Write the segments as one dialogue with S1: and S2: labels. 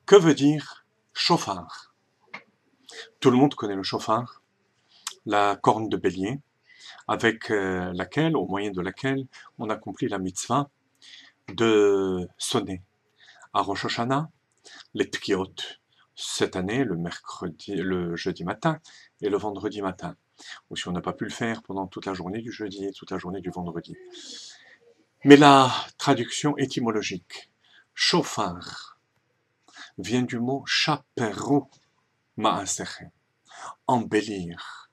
S1: Que veut dire chauffard? Tout le monde connaît le chauffard, la corne de bélier, avec laquelle, au moyen de laquelle, on accomplit la mitzvah de sonner. À Rosh Hashanah, les tkiot, cette année, le jeudi matin et le vendredi matin. Ou si on n'a pas pu le faire pendant toute la journée du jeudi et toute la journée du vendredi. Mais la traduction étymologique, chauffard, vient du mot chaperu ma'aseche, embellir.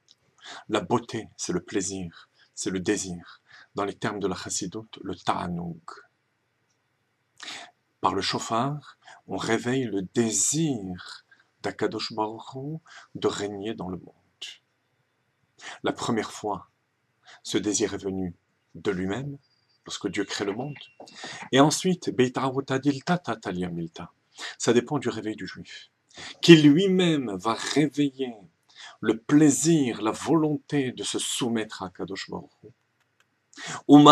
S1: La beauté, c'est le plaisir, c'est le désir. Dans les termes de la chassidoute, le ta'anoug. Par le chauffard, on réveille le désir d'Akadosh Baruch Hu de régner dans le monde. La première fois, ce désir est venu de lui-même, lorsque Dieu crée le monde. Et ensuite, ça dépend du réveil du juif, qui lui-même va réveiller le plaisir, la volonté de se soumettre à Kadosh Baruch Hu. On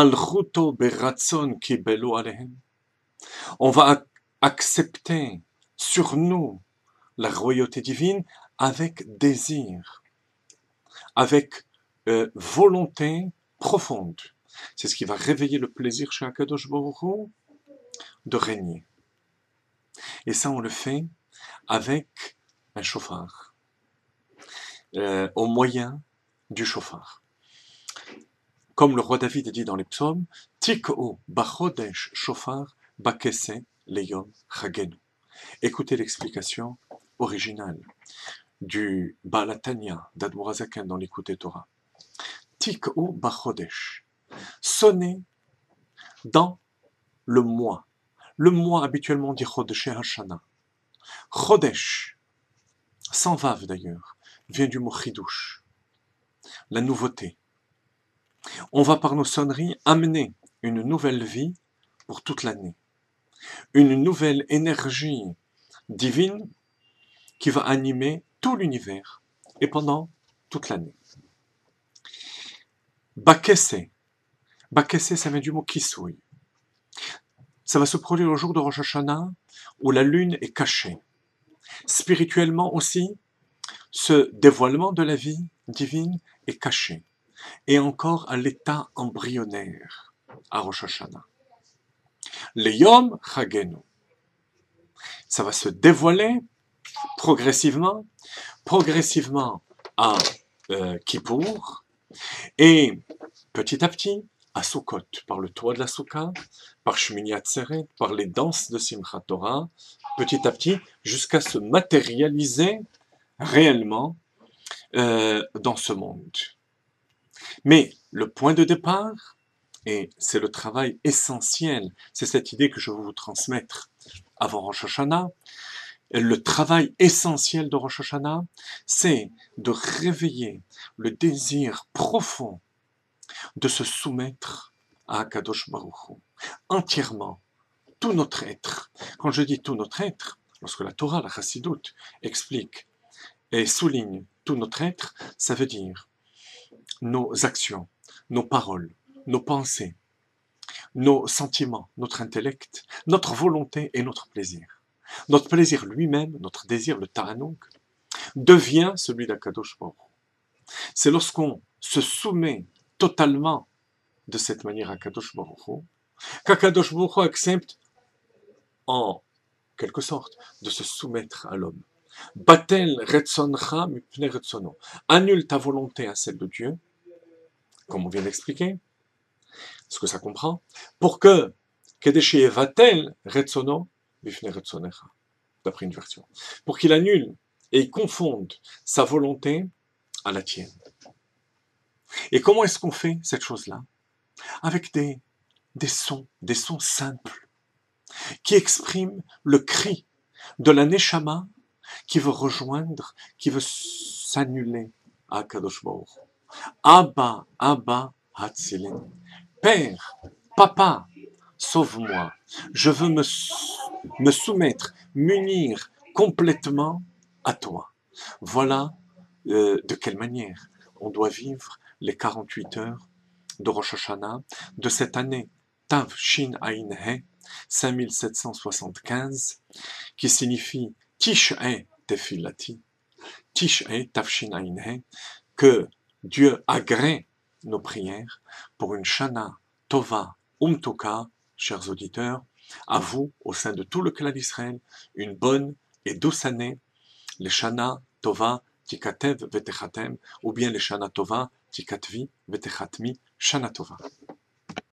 S1: va accepter sur nous la royauté divine avec désir, avec volonté profonde. C'est ce qui va réveiller le plaisir chez Akadosh Baruch Hu de régner. Et ça, on le fait avec un chauffard, au moyen du chauffard. Comme le roi David dit dans les psaumes, Tik'o bachodesh shofar bakese leyom chagenu. Écoutez l'explication originale du Baal HaTanya d'Admor HaZaken dans l'Écoute Torah. Tik'o bachodesh. Sonnez dans le mois. Le mois habituellement on dit Chodesh Hashana. Chodesh, sans vav d'ailleurs, vient du mot chidush, la nouveauté. On va par nos sonneries amener une nouvelle vie pour toute l'année, une nouvelle énergie divine qui va animer tout l'univers et pendant toute l'année. Bakese, Bakese ça vient du mot kisui. Ça va se produire le jour de Rosh Hashanah où la lune est cachée. Spirituellement aussi, ce dévoilement de la vie divine est caché. Et encore à l'état embryonnaire, à Rosh Hashanah. Le Yom Chagenu. Ça va se dévoiler progressivement à Kippour, et petit à petit, à Sukkot, par le toit de la Soukha, par Shmini Atzeret, par les danses de Simchat Torah, petit à petit, jusqu'à se matérialiser réellement dans ce monde. Mais le point de départ, et c'est le travail essentiel, c'est cette idée que je veux vous transmettre avant Rosh Hashanah, le travail essentiel de Rosh Hashanah, c'est de réveiller le désir profond de se soumettre à Akadosh Baruch Hu, entièrement, tout notre être. Quand je dis tout notre être, lorsque la Torah, la Chassidoute, explique et souligne tout notre être, ça veut dire nos actions, nos paroles, nos pensées, nos sentiments, notre intellect, notre volonté et notre plaisir. Notre plaisir lui-même, notre désir, le ta'anoug, devient celui d'Akadosh Baruch Hu. C'est lorsqu'on se soumet totalement de cette manière à Akadosh Baruch Hu, qu'Akadosh Baruch Hu accepte en quelque sorte de se soumettre à l'homme. Batel retzoncha mipnei retzono. Annule ta volonté à celle de Dieu, comme on vient d'expliquer, ce que ça comprend, pour que Kedesh yevatel retzono mipnei retzonecha, d'après une version, pour qu'il annule et confonde sa volonté à la tienne. Et comment est-ce qu'on fait cette chose-là? Avec des sons simples, qui expriment le cri de la Neshama qui veut rejoindre, qui veut s'annuler à Kadosh Baruch Hu. Abba, Abba, Hatzilin. Père, Papa, sauve-moi. Je veux me soumettre, m'unir complètement à toi. Voilà de quelle manière on doit vivre les 48 heures de Rosh Hashanah de cette année Tav Shin Ayin He 5775 qui signifie Tish'e Tefilati, Tish'e Tafshina'inhe, que Dieu agrée nos prières pour une Shana Tova Umtuka, chers auditeurs, à vous, au sein de tout le clan d'Israël, une bonne et douce année, les Shana Tova Tikatev Vetechatem, ou bien les Shana Tova Tikatvi Vetechatmi Shana Tova.